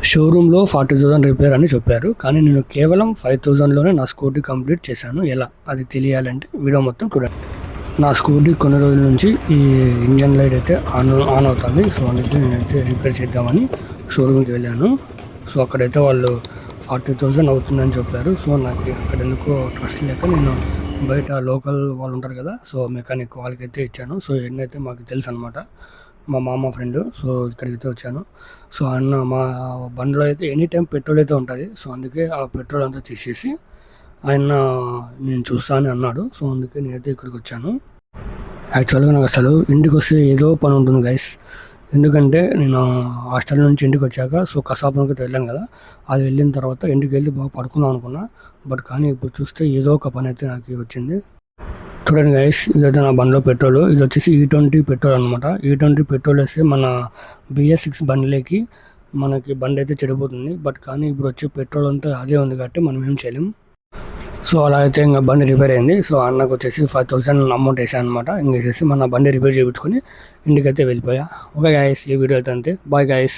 షోరూంలో 40,000 రిపేర్ అని చెప్పారు. కానీ నేను కేవలం 5,000లోనే నా స్కూటీ కంప్లీట్ చేశాను. ఎలా అది తెలియాలంటే వీడియో మొత్తం చూడండి. నా స్కూటీ కొన్ని రోజుల నుంచి ఈ ఇంజన్ లైట్ అయితే ఆన్ అవుతుంది. సో అందుకే నేనైతే రిపేర్ చేద్దామని షోరూమ్కి వెళ్ళాను. సో అక్కడైతే వాళ్ళు 40,000 అవుతుందని చెప్పారు. సో నాకు అక్కడ ఎందుకో ట్రస్ట్ లేక నేను బయట లోకల్ వాళ్ళు ఉంటారు కదా, సో మెకానిక్ వాళ్ళకైతే ఇచ్చాను. సో ఎన్నైతే మాకు తెలుసు అనమాట, మా మామ ఫ్రెండ్. సో ఇక్కడికైతే వచ్చాను. సో అన్న మా బండిలో అయితే ఎనీ టైం పెట్రోల్ అయితే ఉంటుంది. సో అందుకే ఆ పెట్రోల్ అంతా తీసేసి ఆయన నేను చూస్తా అని అన్నాడు. సో అందుకే నేనైతే ఇక్కడికి వచ్చాను. యాక్చువల్గా నాకు అసలు ఇంటికి వస్తే ఏదో పని ఉంటుంది గైస్. ఎందుకంటే నేను హాస్టల్ నుంచి ఇంటికి వచ్చాక సో కసాపురంకి అయితే వెళ్ళాను కదా, అది వెళ్ళిన తర్వాత ఇంటికి వెళ్ళి బాగా పడుకుందాం అనుకున్నా. బట్ కానీ ఇప్పుడు చూస్తే ఏదో ఒక పని అయితే నాకు వచ్చింది. చూడండి గైస్, ఇదైతే నా బండిలో పెట్రోల్. ఇది వచ్చేసి E20 పెట్రోల్ అనమాట. E20 పెట్రోల్ వేస్తే మన BS6 బండిలోకి మనకి బండి అయితే చెడిపోతుంది. బట్ కానీ ఇప్పుడు వచ్చే పెట్రోల్ అంతా అదే ఉంది కాబట్టి మనం ఏం చేయలేం. సో అలా అయితే ఇంకా బండి రిపేర్ అయింది. సో అన్నకు వచ్చేసి 5,000 అమౌంట్ వేసాను అనమాట. ఇంక వేసేసి మన బండి రిపేర్ చేయించుకొని ఇంటికైతే వెళ్ళిపోయా. ఓకే గైస్, ఈ వీడియో అయితే అంతే. Bye guys.